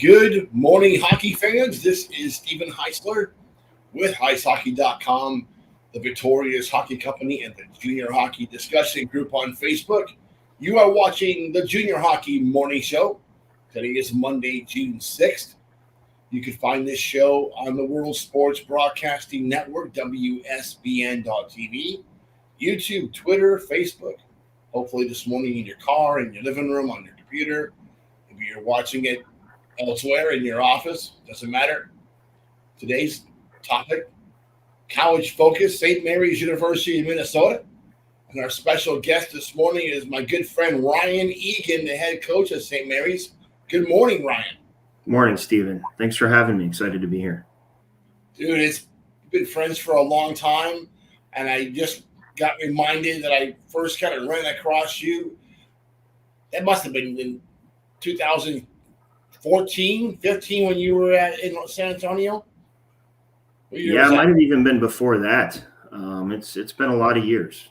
Good morning, hockey fans. This is Stephen Heisler with HeisHockey.com, the Victoria's Hockey Company, and the Junior Hockey Discussion Group on Facebook. You are watching the Junior Hockey Morning Show. Today is Monday, June 6th. You can find this show on the World Sports Broadcasting Network, WSBN.TV, YouTube, Twitter, Facebook. Hopefully this morning in your car, in your living room, on your computer. If you're watching it elsewhere in your office, doesn't matter. Today's topic, college focus, St. Mary's University of Minnesota. And our special guest this morning is my good friend Ryan Egan, the head coach of St. Mary's. Good morning, Ryan. Morning, Stephen. Thanks for having me. Excited to be here. Dude, it's been friends for a long time, and I just got reminded that I first kind of ran across you. That must have been in 2014, 15 when you were in San Antonio? Yeah, it might have even been before that. It's been a lot of years.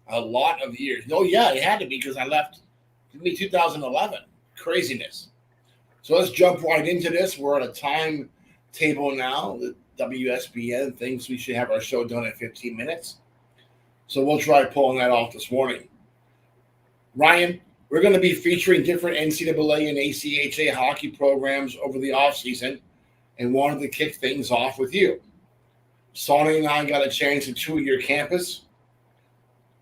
A lot of years. No, yeah, it had to be because I left in 2011. Craziness. So let's jump right into this. We're on a timetable now. The WSBN thinks we should have our show done in 15 minutes. So we'll try pulling that off this morning. Ryan, we're going to be featuring different NCAA and ACHA hockey programs over the offseason and wanted to kick things off with you. Sonny and I got a chance to tour your campus.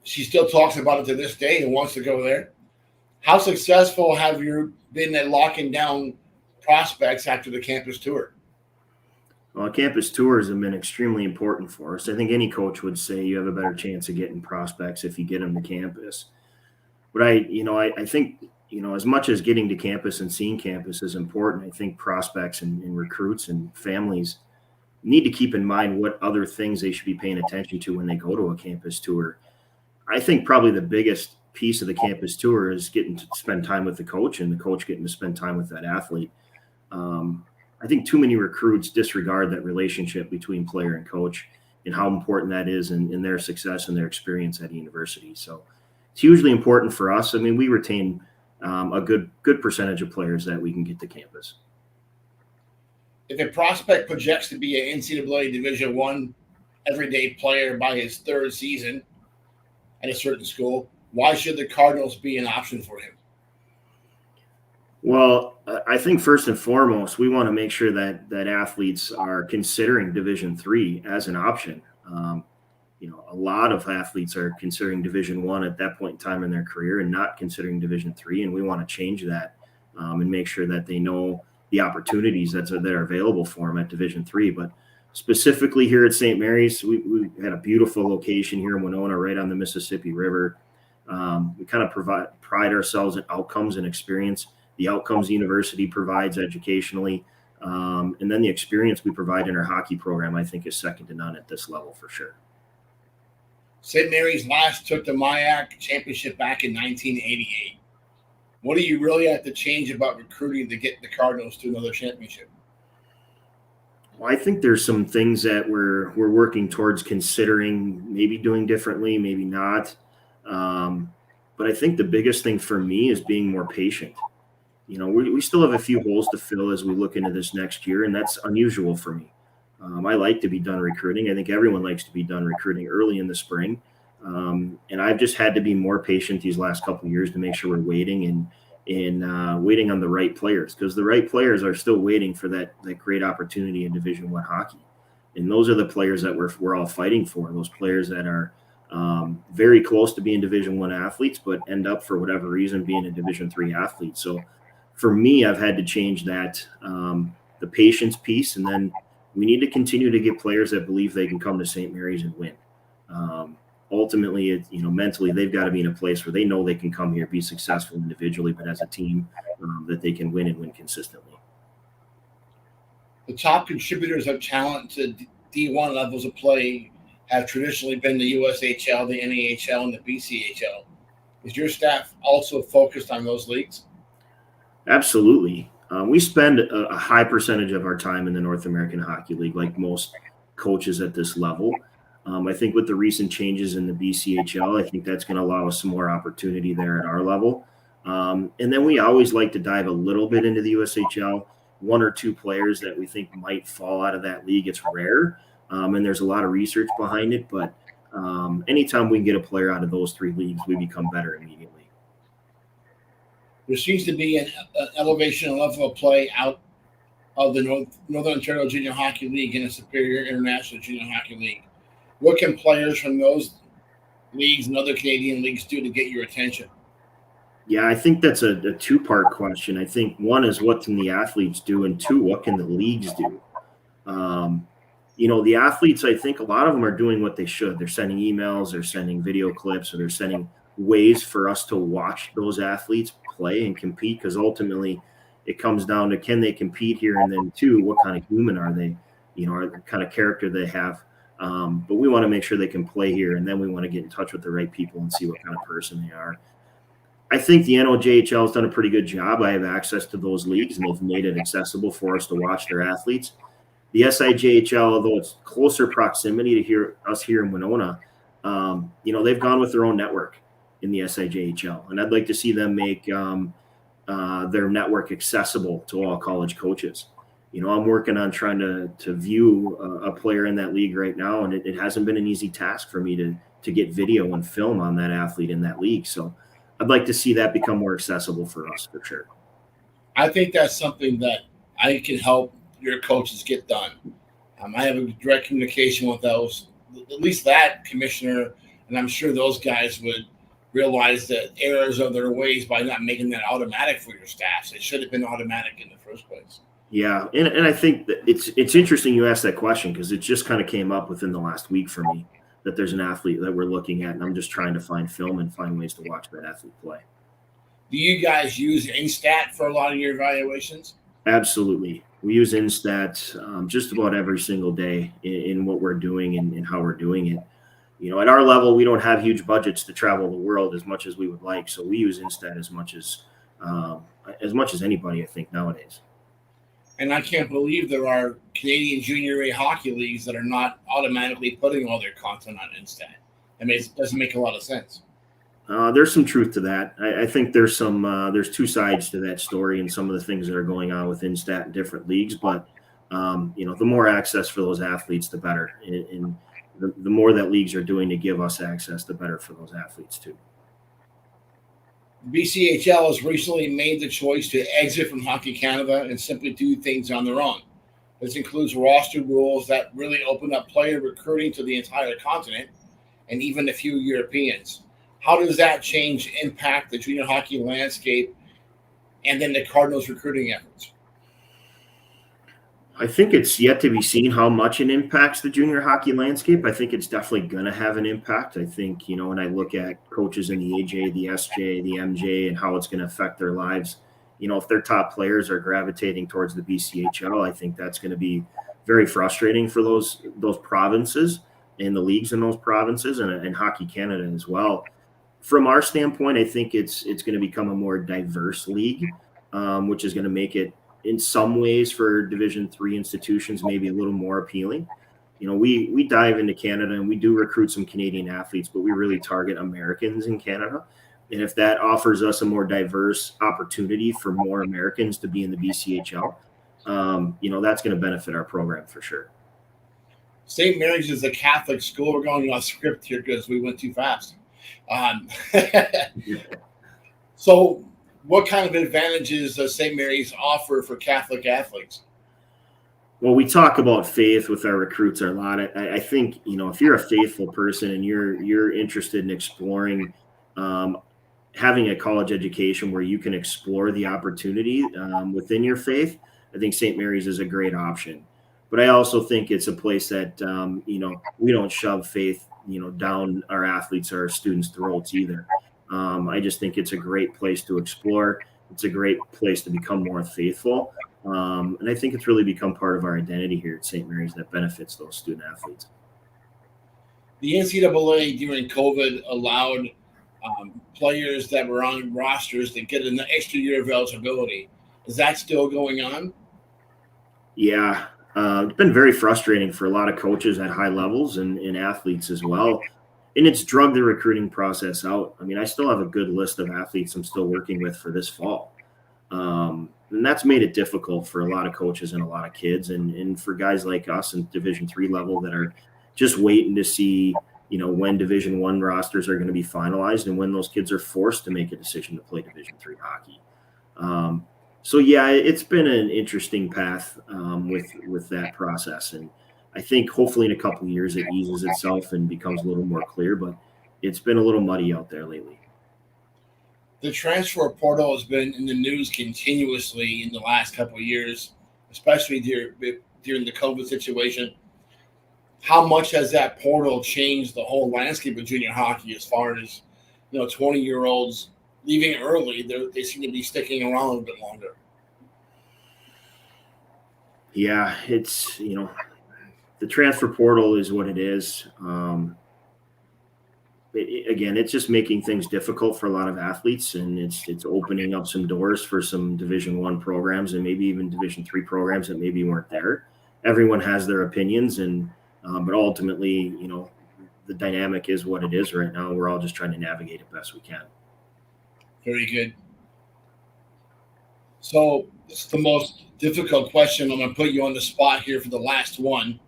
She still talks about it to this day and wants to go there. How successful have you been at locking down prospects after the campus tour? Well, campus tours have been extremely important for us. I think any coach would say you have a better chance of getting prospects if you get them to campus. But I think, as much as getting to campus and seeing campus is important, I think prospects and recruits and families need to keep in mind what other things they should be paying attention to when they go to a campus tour. I think probably the biggest piece of the campus tour is getting to spend time with the coach and the coach getting to spend time with that athlete. I think too many recruits disregard that relationship between player and coach and how important that is in their success and their experience at a university. So it's hugely important for us. I mean, we retain a good percentage of players that we can get to campus. If a prospect projects to be an NCAA Division I everyday player by his third season at a certain school, why should the Cardinals be an option for him? Well, I think first and foremost, we want to make sure that athletes are considering Division III as an option. A lot of athletes are considering Division I at that point in time in their career and not considering Division III, and we want to change that and make sure that they know the opportunities that are available for them at Division III. But specifically here at St. Mary's, we had a beautiful location here in Winona, right on the Mississippi River. We kind of pride ourselves in outcomes and experience. The outcomes the university provides educationally, and then the experience we provide in our hockey program, I think, is second to none at this level for sure. St. Mary's last took the MIAC championship back in 1988. What do you really have to change about recruiting to get the Cardinals to another championship? Well, I think there's some things that we're working towards considering, maybe doing differently, maybe not. But I think the biggest thing for me is being more patient. We still have a few holes to fill as we look into this next year, and that's unusual for me. I like to be done recruiting. I think everyone likes to be done recruiting early in the spring. And I've just had to be more patient these last couple of years to make sure we're waiting and waiting on the right players, because the right players are still waiting for that great opportunity in Division I hockey. And those are the players that we're all fighting for, those players that are very close to being Division I athletes, but end up for whatever reason being a Division III athlete. So for me, I've had to change that, the patience piece, and then we need to continue to get players that believe they can come to St. Mary's and win. Ultimately, mentally, they've got to be in a place where they know they can come here, be successful individually, but as a team, that they can win and win consistently. The top contributors of talent to D1 levels of play have traditionally been the USHL, the NAHL, and the BCHL. Is your staff also focused on those leagues? Absolutely. We spend a high percentage of our time in the North American Hockey League, like most coaches at this level. I think with the recent changes in the BCHL, I think that's going to allow us some more opportunity there at our level. And then we always like to dive a little bit into the USHL. One or two players that we think might fall out of that league. It's rare, and there's a lot of research behind it. But anytime we can get a player out of those three leagues, we become better immediately. There seems to be an elevation and level of play out of the Northern Ontario Junior Hockey League and the Superior International Junior Hockey League. What can players from those leagues and other Canadian leagues do to get your attention? Yeah, I think that's a two-part question. I think one is what can the athletes do, and two, what can the leagues do? The athletes, I think a lot of them are doing what they should. They're sending emails, they're sending video clips, or they're sending ways for us to watch those athletes play and compete, because ultimately it comes down to, can they compete here? And then two, what kind of human are they? Or the kind of character they have. But we want to make sure they can play here, and then we want to get in touch with the right people and see what kind of person they are. I think the NOJHL has done a pretty good job. I have access to those leagues, and they've made it accessible for us to watch their athletes. The SIJHL, although it's closer proximity to us here in Winona, they've gone with their own network in the SIJHL, and I'd like to see them make their network accessible to all college coaches. I'm working on trying to view a player in that league right now, and it hasn't been an easy task for me to get video and film on that athlete in that league. So I'd like to see that become more accessible for us, for sure. I think that's something that I can help your coaches get done. I have a direct communication with those, at least that commissioner, and I'm sure those guys would realize the errors of their ways by not making that automatic for your staffs. It should have been automatic in the first place. Yeah, and I think that it's interesting you asked that question, because it just kind of came up within the last week for me that there's an athlete that we're looking at, and I'm just trying to find film and find ways to watch that athlete play. Do you guys use Instat for a lot of your evaluations? Absolutely. We use Instat just about every single day in what we're doing and how we're doing it. At our level, we don't have huge budgets to travel the world as much as we would like, so we use Instat as much as anybody, I think, nowadays. And I can't believe there are Canadian Junior A hockey leagues that are not automatically putting all their content on Instat. I mean, it doesn't make a lot of sense. There's some truth to that. I think there's two sides to that story and some of the things that are going on with Instat in different leagues. But the more access for those athletes, the better. And the more that leagues are doing to give us access, the better for those athletes too. BCHL has recently made the choice to exit from Hockey Canada and simply do things on their own. This includes roster rules that really open up player recruiting to the entire continent and even a few Europeans. How does that change impact the junior hockey landscape and then the Cardinals' recruiting efforts? I think it's yet to be seen how much it impacts the junior hockey landscape. I think it's definitely going to have an impact. I think, when I look at coaches in the AJ, the SJ, the MJ, and how it's going to affect their lives, if their top players are gravitating towards the BCHL, I think that's going to be very frustrating for those provinces and the leagues in those provinces and Hockey Canada as well. From our standpoint, I think it's going to become a more diverse league, which is going to make it, in some ways, for Division III institutions, maybe a little more appealing. We dive into Canada and we do recruit some Canadian athletes, but we really target Americans in Canada. And if that offers us a more diverse opportunity for more Americans to be in the BCHL, that's going to benefit our program for sure. St. Mary's is a Catholic school. We're going off script here because we went too fast. So what kind of advantages does St. Mary's offer for Catholic athletes? Well, we talk about faith with our recruits a lot. I think, if you're a faithful person and you're interested in exploring having a college education where you can explore the opportunity within your faith, I think St. Mary's is a great option. But I also think it's a place that, we don't shove faith, down our athletes or our students' throats either. I just think it's a great place to explore. It's a great place to become more faithful. And I think it's really become part of our identity here at St. Mary's that benefits those student athletes. the NCAA during COVID allowed players that were on rosters to get an extra year of eligibility. Is that still going on? Yeah, it's been very frustrating for a lot of coaches at high levels and athletes as well. And it's drug the recruiting process out. I mean, I still have a good list of athletes I'm still working with for this fall. And that's made it difficult for a lot of coaches and a lot of kids, and for guys like us in Division III level that are just waiting to see, when Division I rosters are going to be finalized and when those kids are forced to make a decision to play Division III hockey. So yeah, it's been an interesting path with that process, and I think hopefully in a couple of years it eases itself and becomes a little more clear. But it's been a little muddy out there lately. The transfer portal has been in the news continuously in the last couple of years, especially during the COVID situation. How much has that portal changed the whole landscape of junior hockey as far as 20-year-olds leaving early? They seem to be sticking around a little bit longer. Yeah, it's the transfer portal is what it is. Again, it's just making things difficult for a lot of athletes, and it's opening up some doors for some Division I programs and maybe even Division III programs that maybe weren't there. Everyone has their opinions, but ultimately, the dynamic is what it is right now. We're all just trying to navigate it best we can. Very good. So it's the most difficult question. I'm going to put you on the spot here for the last one.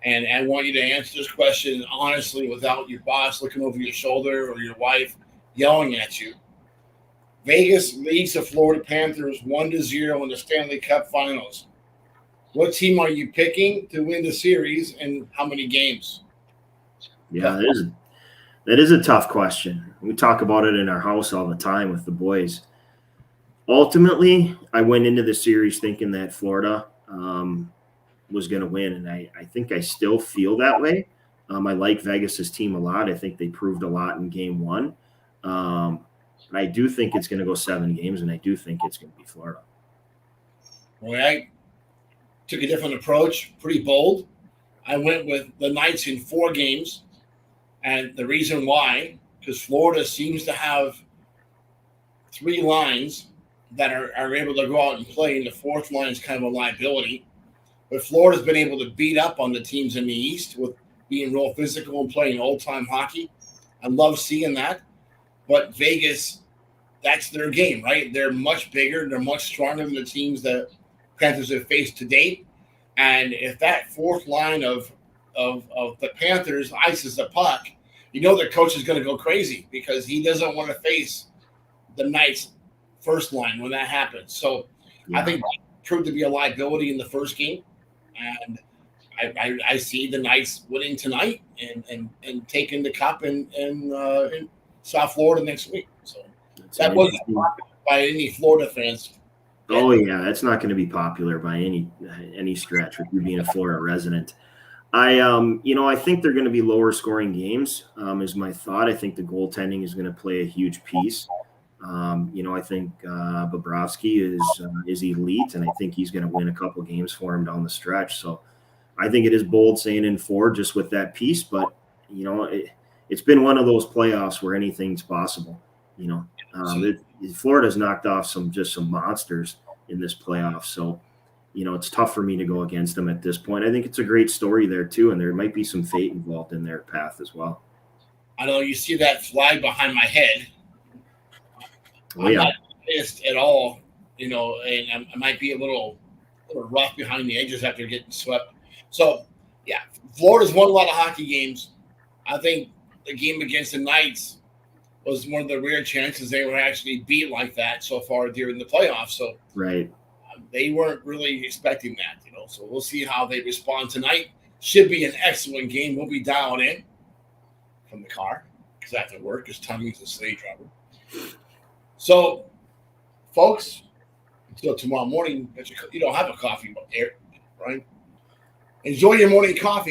And I want you to answer this question honestly without your boss looking over your shoulder or your wife yelling at you. Vegas leads the Florida Panthers 1-0 in the Stanley Cup Finals. What team are you picking to win the series and how many games? Yeah, that is a tough question. We talk about it in our house all the time with the boys. Ultimately, I went into the series thinking that Florida was going to win, and I think I still feel that way. I like Vegas's team a lot. I think they proved a lot in Game 1. I do think it's going to go 7 games, and I do think it's going to be Florida. Well, I took a different approach, pretty bold. I went with the Knights in 4 games, and the reason why, because Florida seems to have 3 lines that are able to go out and play, and the 4th line is kind of a liability. But Florida's been able to beat up on the teams in the East with being real physical and playing old-time hockey. I love seeing that. But Vegas, that's their game, right? They're much bigger. They're much stronger than the teams that Panthers have faced to date. And if that 4th line of the Panthers ices the puck, their coach is going to go crazy because he doesn't want to face the Knights' first line when that happens. So yeah. I think that proved to be a liability in the first game. And I see the Knights winning tonight and taking the cup in South Florida next week. So that wasn't by any Florida fans. Oh yeah, that's not going to be popular by any stretch with you being a Florida resident. I think they're going to be lower scoring games. Is my thought. I think the goaltending is going to play a huge piece. I think Bobrovsky is elite, and I think he's going to win a couple games for him down the stretch. So I think it is bold saying in 4 just with that piece, but it's been one of those playoffs where anything's possible. Florida's knocked off some monsters in this playoff, so it's tough for me to go against them at this point. I think it's a great story there too, and there might be some fate involved in their path as well. I know you see that flag behind my head. I'm not pissed at all, and I might be a little rough behind the edges after getting swept. So, yeah, Florida's won a lot of hockey games. I think the game against the Knights was one of the rare chances they were actually beat like that so far during the playoffs. So, right, they weren't really expecting that, So we'll see how they respond tonight. Should be an excellent game. We'll be dialed in from the car because I have to work because Tommy's a slave driver. So, folks, until tomorrow morning, you don't have a coffee, right? Enjoy your morning coffee.